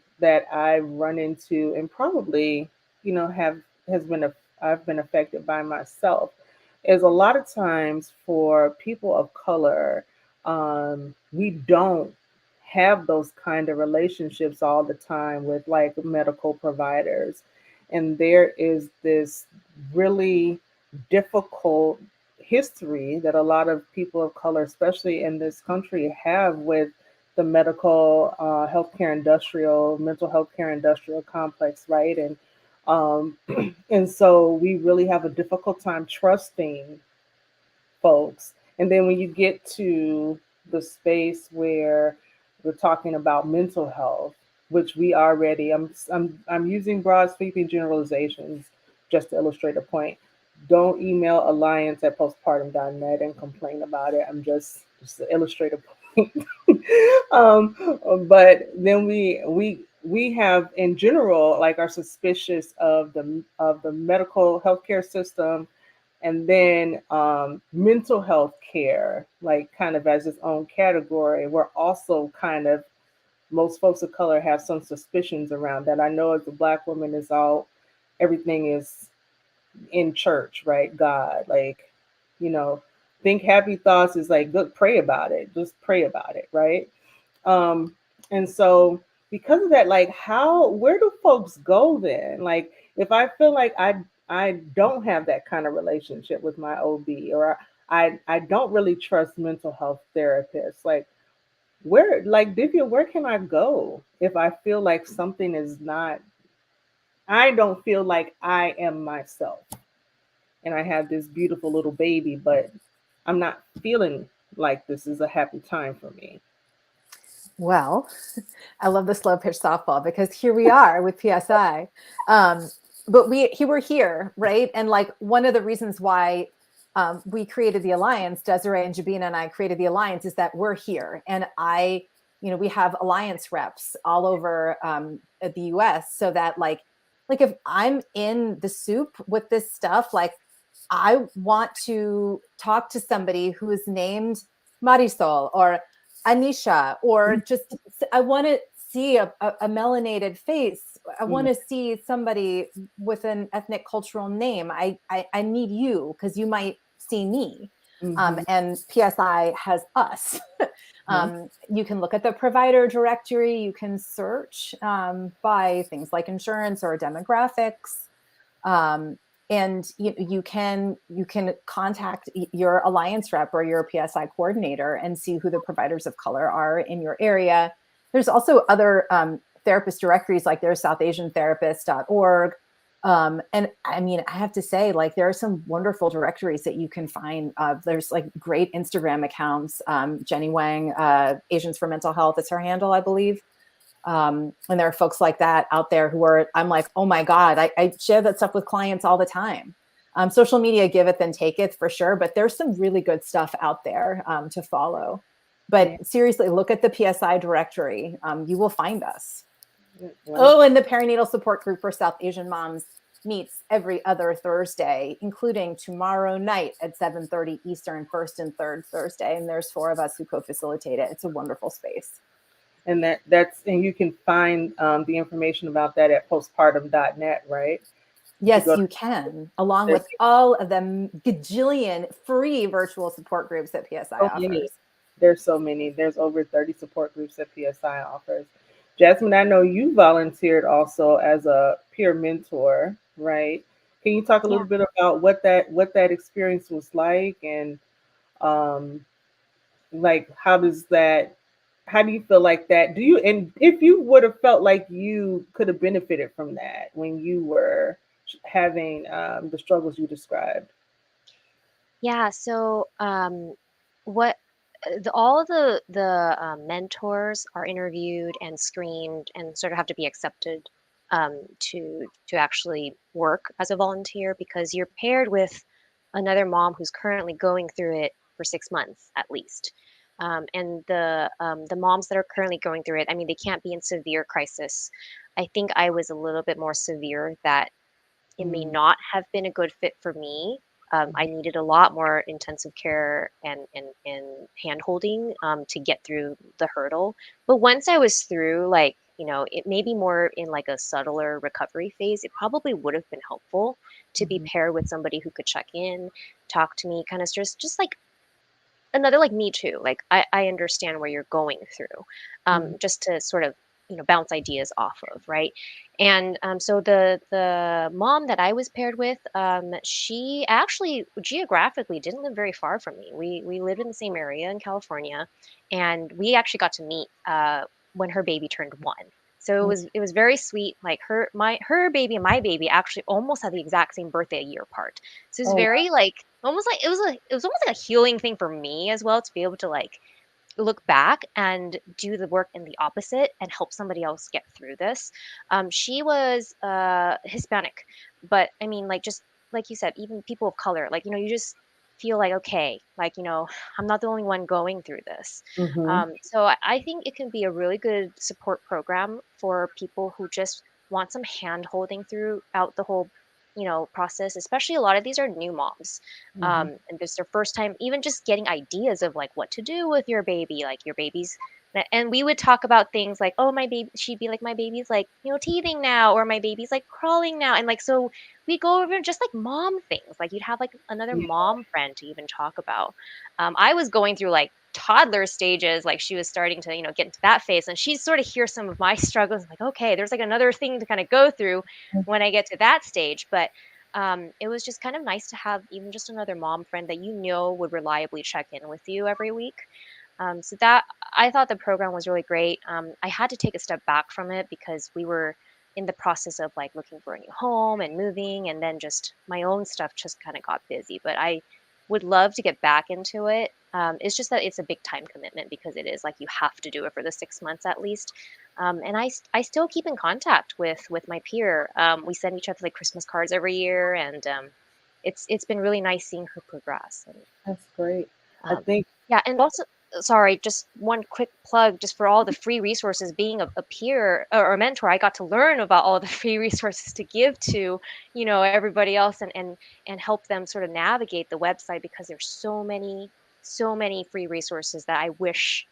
I run into and probably, have has been a I've been affected by myself is a lot of times for people of color, we don't have those kind of relationships all the time with like medical providers. And there is this really difficult history that a lot of people of color, especially in this country, have with the medical healthcare industrial, mental healthcare industrial complex, right? Um, and so we really have a difficult time trusting folks. And then when you get to the space where we're talking about mental health, which we already, I'm using broad sweeping generalizations just to illustrate a point. Don't email alliance at postpartum.net and complain about it. I'm just to illustrate a point. But then we have in general like are suspicious of the medical healthcare system, and then mental health care, like kind of as its own category. We're also kind of, most folks of color have some suspicions around that. I know as a Black woman, is all everything is in church, right? God, like, you know, think happy thoughts is like, good, pray about it, just pray about it, right? Um, and so because of that, like where do folks go then? Like if I feel like I don't have that kind of relationship with my OB, or I don't really trust mental health therapists, like where, like Divya, where can I go if I feel like something is not, I don't feel like I am myself and I have this beautiful little baby, but I'm not feeling like this is a happy time for me. Well, I love the slow pitch softball because here we are with PSI. But we're here, right? And like one of the reasons why we created the alliance, Desiree and Jabina and I created the alliance, is that we're here, and we have alliance reps all over the U.S. so that like if I'm in the soup with this stuff, like I want to talk to somebody who is named Marisol or Anisha, or just I want to see a melanated face. I want to see somebody with an ethnic cultural name. I need you because you might see me. Mm-hmm. And PSI has us. You can look at the provider directory. You can search by things like insurance or demographics. And you can contact your alliance rep or your PSI coordinator and see who the providers of color are in your area. There's also other therapist directories, like there's southasiantherapist.org. And I mean, I have to say, like, there are some wonderful directories that you can find. There's like great Instagram accounts. Jenny Wang, Asians for Mental Health is her handle, I believe. And there are folks like that out there who are, I'm like, oh my God, I share that stuff with clients all the time. Social media giveth and taketh for sure, but there's some really good stuff out there to follow. Yeah. But seriously, look at the PSI directory. You will find us. Well, Oh, and the perinatal support group for South Asian moms. meets every other Thursday, including tomorrow night at 7:30 Eastern, first and third Thursday. And there's 4 of us who co-facilitate it. It's a wonderful space. And that's you can find the information about that at postpartum.net, right? If you Yes, go to you can, along there's with all of the gajillion free virtual support groups that PSI so many. offers. There's so many. There's over 30 support groups that PSI offers. Jasmine, I know you volunteered also as a peer mentor, right? Can you talk a Yeah. little bit about what that experience was like, and um, like how do you feel like that? Do you, and if you would have felt like you could have benefited from that when you were having the struggles you described? Yeah, so what all the mentors are interviewed and screened and sort of have to be accepted to actually work as a volunteer because you're paired with another mom who's currently going through it for 6 months at least. And the moms that are currently going through it, I mean, they can't be in severe crisis. I think I was a little bit more severe that it may Mm, not have been a good fit for me. I needed a lot more intensive care and hand holding to get through the hurdle. But once I was through, like, it may be more in like a subtler recovery phase, it probably would have been helpful to be mhm, paired with somebody who could check in, talk to me, kind of just like another like me too, like I understand where you're going through, mhm, just to sort of bounce ideas off of, right? And so the mom that I was paired with, she actually geographically didn't live very far from me. We lived in the same area in California, and we actually got to meet when her baby turned 1. So it was very sweet. Like her baby and my baby actually almost had the exact same birthday a year apart. So it's oh, wow. very like almost like it was almost like a healing thing for me as well to be able to like look back and do the work in the opposite and help somebody else get through this. She was Hispanic, but I mean, like, just like you said, even people of color, like, you just feel like, okay, like, I'm not the only one going through this. Mhm, So I think it can be a really good support program for people who just want some hand holding throughout the whole process, especially a lot of these are new moms, mhm, and this is their first time even just getting ideas of like what to do with your baby, like your baby's. And we would talk about things like, oh, my baby, she'd be like, my baby's like, teething now, or my baby's like crawling now. And like, so we'd go over just like mom things. Like you'd have like another yeah, mom friend to even talk about. I was going through like toddler stages, like she was starting to, get into that phase. And she'd sort of hear some of my struggles. Like, okay, there's like another thing to kind of go through when I get to that stage. But it was just kind of nice to have even just another mom friend that would reliably check in with you every week. So that I thought the program was really great. I had to take a step back from it because we were in the process of like looking for a new home and moving, and then just my own stuff just kind of got busy. But I would love to get back into it. It's just that it's a big time commitment because it is like you have to do it for the 6 months at least. And I still keep in contact with my peer. We send each other like Christmas cards every year, and it's been really nice seeing her progress. And that's great. I um, think. yeah, and also, sorry, just one quick plug, just for all the free resources. Being a peer or a mentor, I got to learn about all the free resources to give to, everybody else, and help them sort of navigate the website because there's so many free resources that I wish,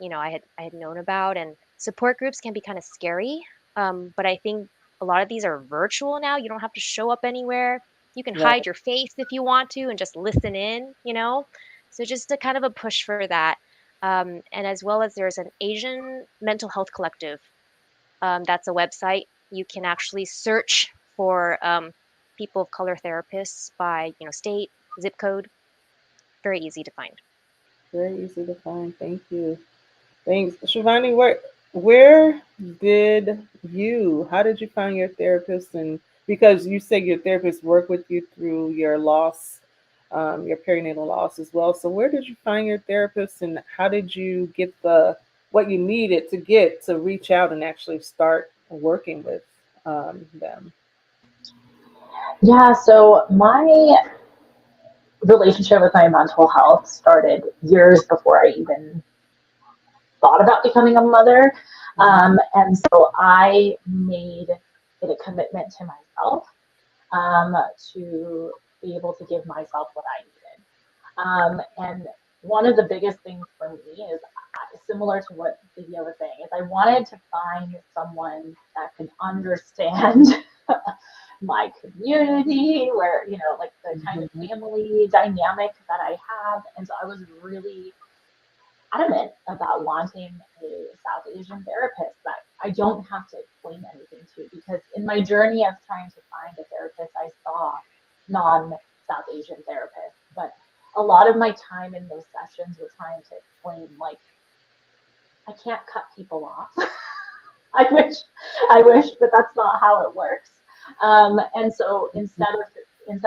I had known about. And support groups can be kind of scary, but I think a lot of these are virtual now. You don't have to show up anywhere. You can Right. hide your face if you want to and just listen in. So just a kind of a push for that. And as well as there's an Asian mental health collective. That's a website. You can actually search for people of color therapists by state, zip code. Very easy to find. Very easy to find. Thank you. Thanks, Shivani. Where did you? How did you find your therapist? And because you said your therapist worked with you through your loss, your perinatal loss as well. So where did you find your therapist, and how did you get the what you needed to get to reach out and actually start working with them? Yeah, so my relationship with my mental health started years before I even thought about becoming a mother. Mhm. And so I made it a commitment to myself to be able to give myself what I needed. And one of the biggest things for me is similar to what Divya was saying, is I wanted to find someone that could understand my community, where, you know, like the kind of Mhm. family dynamic that I have. And so I was really adamant about wanting a South Asian therapist that I don't have to explain anything to, because in my journey of trying to find a therapist, I saw non-South Asian therapists, but a lot of my time in those sessions were trying to explain, like, I can't cut people off. I wish, I wish, but that's not how it works. And so instead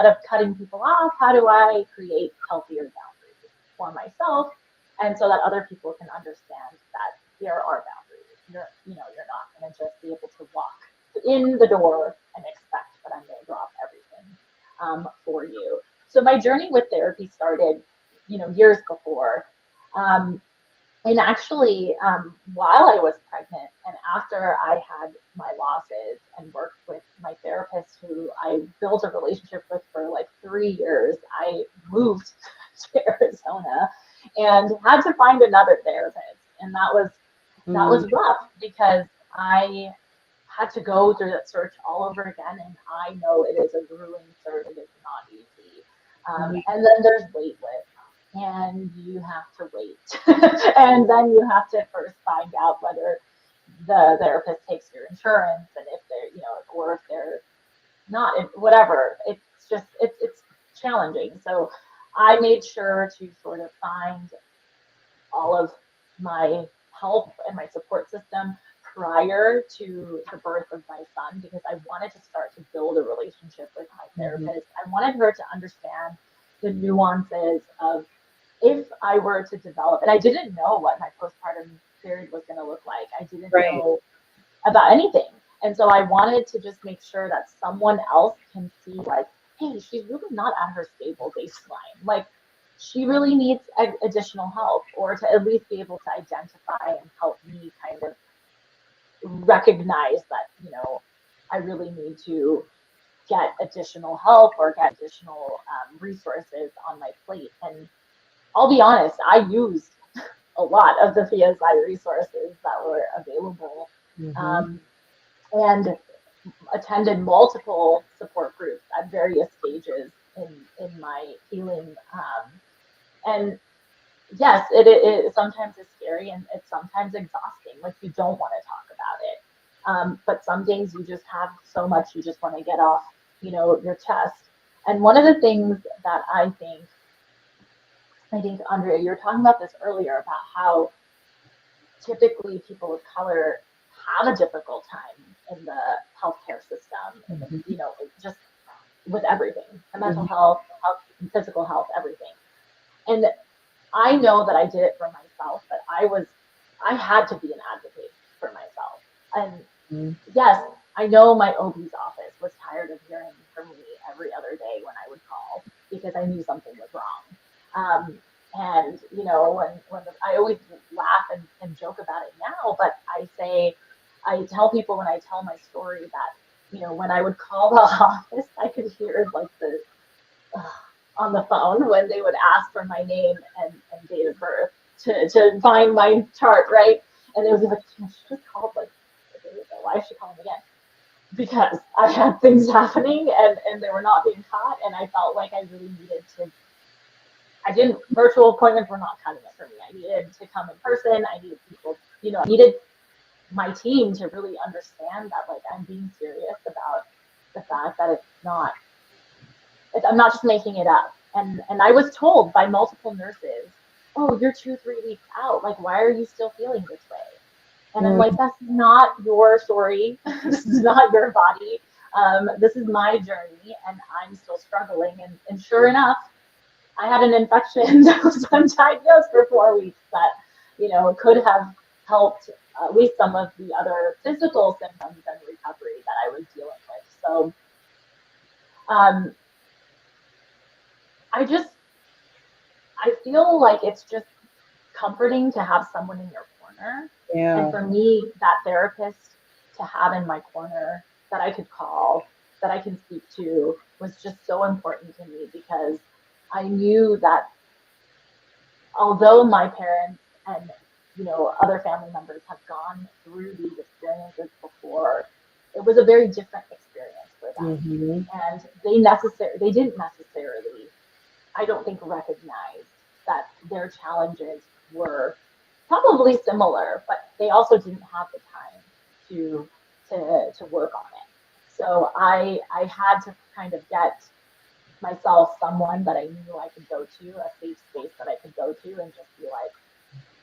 of cutting people off, how do I create healthier boundaries for myself, and so that other people can understand that there are boundaries. You're not going to just be able to walk in the door and expect that I'm going to drop everything for you. So my journey with therapy started, years before. Um, and actually, while I was pregnant and after I had my losses and worked with my therapist, who I built a relationship with for like 3 years, I moved to Arizona and had to find another therapist. And that was Mm. rough, because I had to go through that search all over again. And I know it is a grueling search. It is not easy. Mhm. And then there's wait lists, and you have to wait. And then you have to first find out whether the therapist takes your insurance, and if they're, or if they're not, whatever. It's challenging. So I made sure to sort of find all of my help and my support system prior to the birth of my son, because I wanted to start to build a relationship with my Mhm. therapist. I wanted her to understand the nuances of, if I were to develop, and I didn't know what my postpartum period was going to look like. I didn't Right. know about anything. And so I wanted to just make sure that someone else can see, like, hey, she's really not at her stable baseline. Like, she really needs additional help, or to at least be able to identify and help me kind of recognize that, I really need to get additional help or get additional resources on my plate. And I'll be honest, I used a lot of the PSI resources that were available. Mhm. Um, and attended multiple support groups at various stages in my healing. And yes, it sometimes is scary, and it's sometimes exhausting. Like, you don't want to talk about it. But some days you just have so much you just want to get off, your chest. And one of the things that I think, Andrea, you were talking about this earlier, about how typically people of color have a difficult time in the healthcare system, and Mhm. just with everything, the mental Mhm. health, physical health, everything. And I know that I did it for myself, but I had to be an advocate for myself. And Mhm. yes, I know my OB's office was tired of hearing from me every other day when I would call, because I knew something was wrong. And I always laugh and joke about it now, but I tell people, when I tell my story, that when I would call the office, I could hear like the on the phone when they would ask for my name and date of birth to find my chart, right? And they would be like, she just called like a day ago. Why is she calling again? Because I had things happening, and they were not being caught, and I felt like I really needed to. I didn't, virtual appointments were not cutting it for me. I needed to come in person. I needed people, I needed my team to really understand that, like, I'm being serious about the fact that I'm not just making it up. And I was told by multiple nurses, oh, you're 2, 3 weeks out. Like, why are you still feeling this way? And I'm like, Mhm. that's not your story. This is not your body. This is my journey, and I'm still struggling. And sure enough, I had an infection that was undiagnosed for 4 weeks that, could have helped at least some of the other physical symptoms and recovery that I was dealing with. So um, I just, I feel like it's just comforting to have someone in your corner. And Yeah. for me, that therapist to have in my corner that I could call, that I can speak to was just so important to me because I knew that although my parents and other family members have gone through these experiences before, it was a very different experience for them, Mm-hmm. and they didn't necessarily, I don't think, recognize that their challenges were probably similar, but they also didn't have the time to to work on it. So I had to kind of get myself someone that I knew I could go to, a safe space that I could go to and just be like,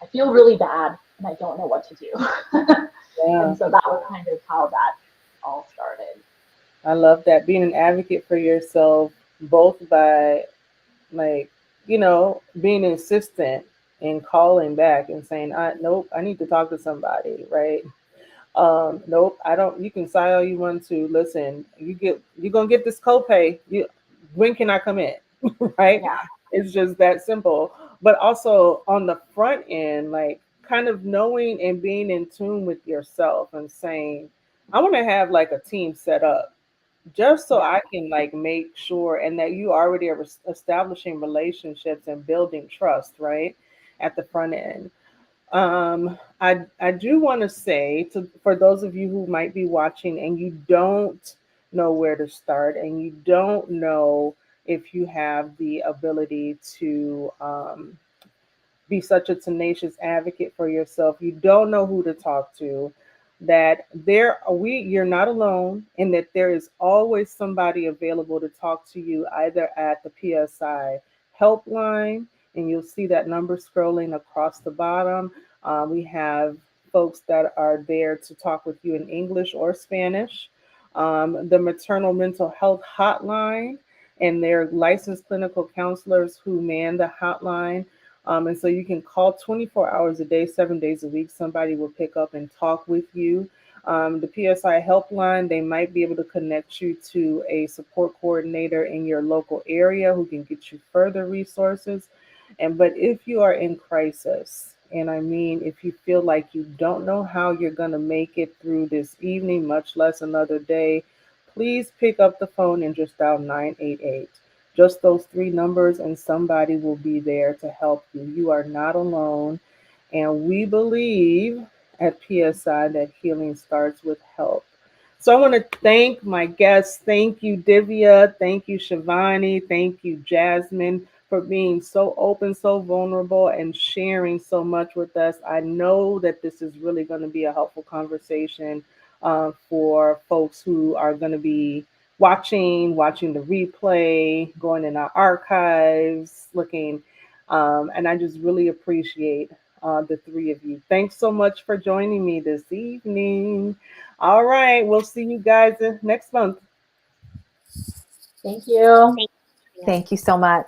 I feel really bad and I don't know what to do. Yeah, And so that was kind of how that all started. I love that. Being an advocate for yourself, both by like, being insistent and calling back and saying, nope, I need to talk to somebody, right? Nope, I don't. You can sigh all you want to. Listen, you're gonna get this copay. When can I come in? Right? Yeah, It's just that simple. But also on the front end, like kind of knowing and being in tune with yourself and saying, I want to have like a team set up just so yeah, I can like make sure and that you already are establishing relationships and building trust, right? At the front end. I do want to say to for those of you who might be watching and you don't know where to start and you don't know if you have the ability to be such a tenacious advocate for yourself, you don't know who to talk to, that you're not alone and that there is always somebody available to talk to you either at the PSI helpline, and you'll see that number scrolling across the bottom. We have folks that are there to talk with you in English or Spanish. The maternal mental health hotline, and they're licensed clinical counselors who man the hotline, and so you can call 24 hours a day, 7 days a week. Somebody will pick up and talk with you. The PSI helpline, they might be able to connect you to a support coordinator in your local area who can get you further resources. But if you are in crisis, and I mean, if you feel like you don't know how you're going to make it through this evening, much less another day, please pick up the phone and just dial 988. Just those three numbers, and somebody will be there to help you. You are not alone. And we believe at PSI that healing starts with help. So I want to thank my guests. Thank you, Divya. Thank you, Shivani. Thank you, Jasmine, for being so open, so vulnerable, and sharing so much with us. I know that this is really going to be a helpful conversation for folks who are going to be watching the replay, going in our archives, looking. And I just really appreciate the three of you. Thanks so much for joining me this evening. All right, we'll see you guys next month. thank you. Thank you. Thank you so much.